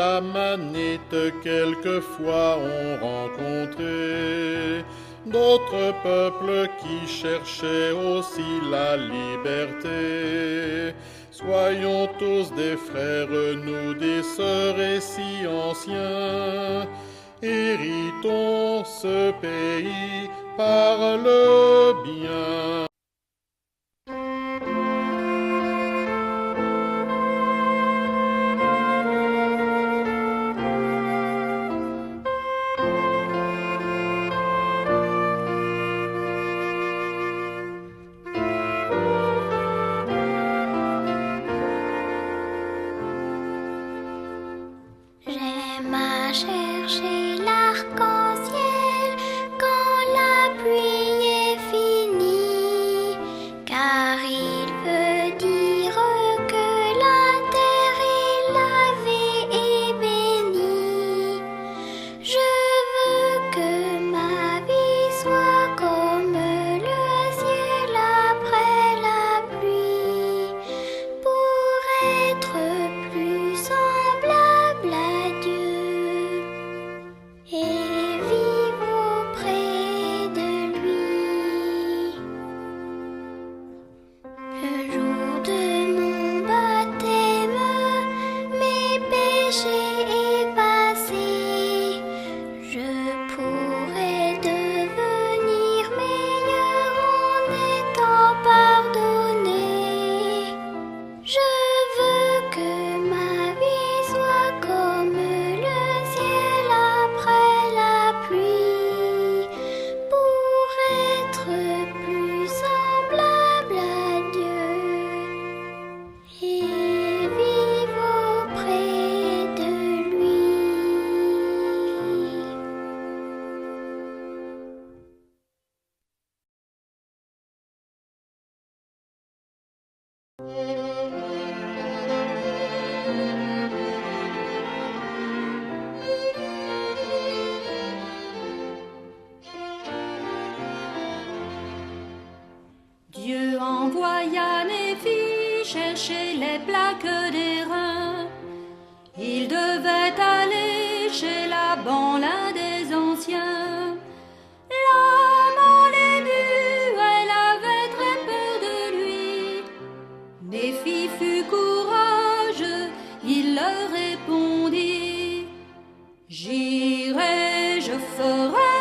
la manette quelquefois ont rencontré d'autres peuples qui cherchaient aussi la liberté. Soyons tous des frères, nous des sœurs et si anciens, héritons ce pays par le bien. J'aime à chercher l'arc-en-ciel quand la pluie est finie, car il veut dire que la terre est lavée et bénie. Je veux que ma vie soit comme le ciel après la pluie, pour être plus semblable à Dieu et vivre auprès de lui. Le jour de mon baptême, mes péchés effacés, je pourrais devenir meilleur en étant pardonné. Je veux que ma vie soit comme le ciel après la pluie, pour être plus semblable à Dieu et vivre auprès de lui. Dieu envoya Néphi chercher les plaques d'airain. Il devait aller chez Laban, l'un des anciens. L'âme émue, elle avait très peur de lui. Néphi fut courageux, il leur répondit: J'irai, je ferai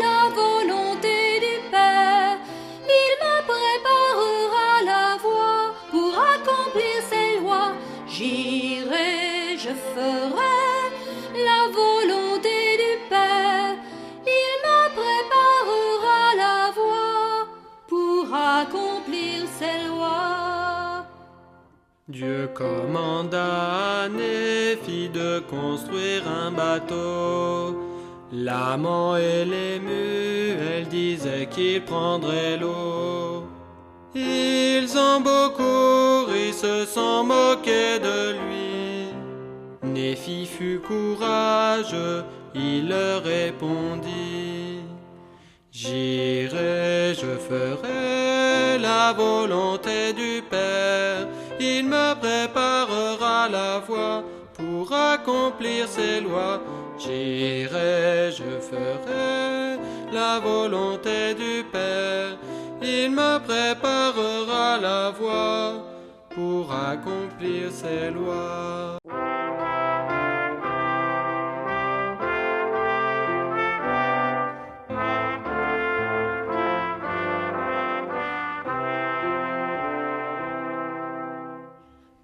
la volonté du Père. Il me préparera la voie pour accomplir ses lois. J'irai, je ferai la volonté du Père. Il me préparera la voie pour accomplir ses lois. Dieu commanda à Néphi de construire un bateau. L'amant et l'ému, elle disait qu'il prendrait l'eau. Ils ont beaucoup ri, se sont moqués de lui. Néphi fut courageux, il leur répondit: J'irai, je ferai la volonté du Père. Il me préparera la voie pour accomplir ses lois. J'irai, je ferai la volonté du Père. Il me préparera la voie pour accomplir ses lois.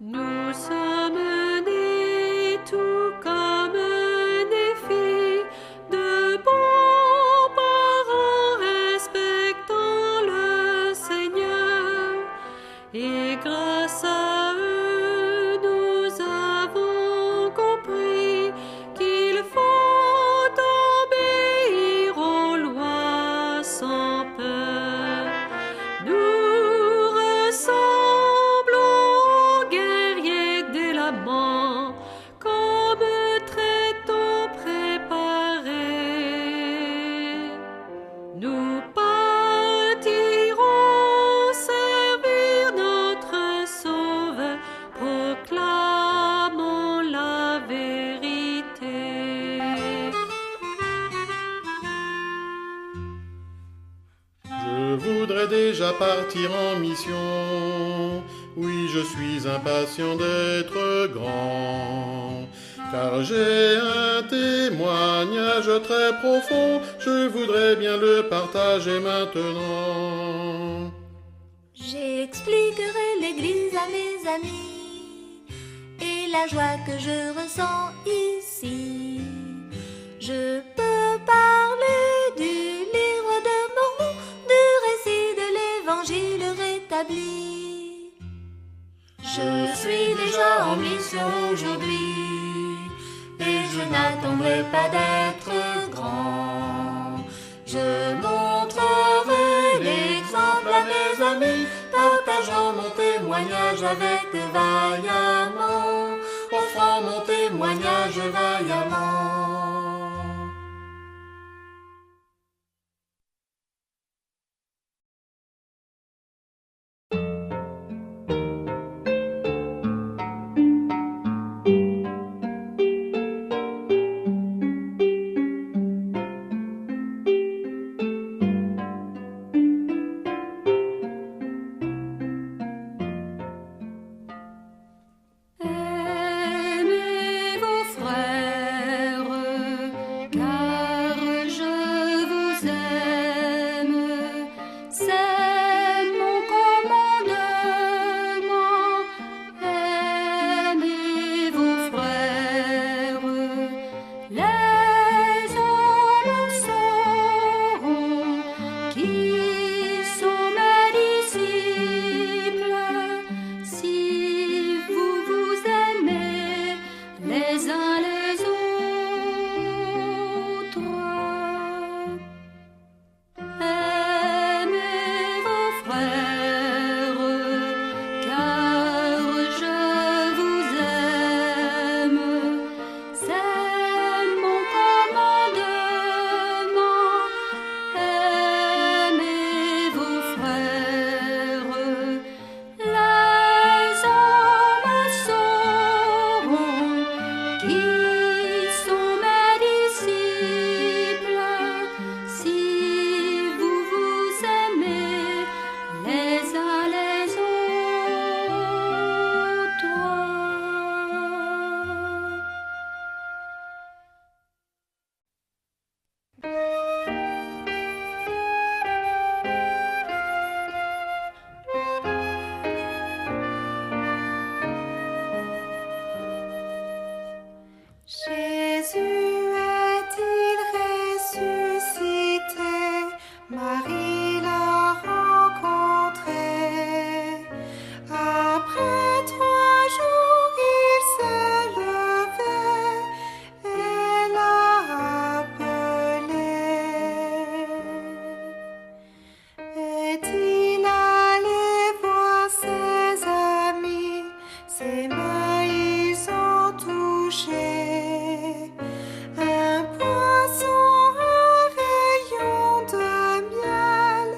Nous sommes nés tout comme Néphi, de bons parents respectant le Seigneur, et grâce à eux nous avons voudrais déjà partir en mission. Oui, je suis impatient d'être grand, car j'ai un témoignage très profond, je voudrais bien le partager maintenant. J'expliquerai l'Église à mes amis et la joie que je ressens ici. Je peux parler du livre de Mormon, du récit de l'Évangile rétabli. Je suis déjà en mission aujourd'hui et je n'attendrai pas d'être grand. Je montrerai l'exemple à mes amis, partageant mon témoignage avec vaillamment, offrant mon témoignage vaillamment. Aimez vos frères, car je vous aime. C'est mon commandement. Aimez vos frères. Les hommes sauront qui sont mes disciples si vous vous aimez les uns les autres. Aimez vos frères, car je vous aime. C'est mon commandement. Aimez vos frères. Les hommes sauront qui sont mes disciples si vous vous aimez les uns les autres. Jésus est-il ressuscité? Marie l'a rencontré. Après 3 jours, il s'est levé et l'a appelé. Est-il allé voir ses amis? Ses mains ils ont touché un poisson, un rayon de miel.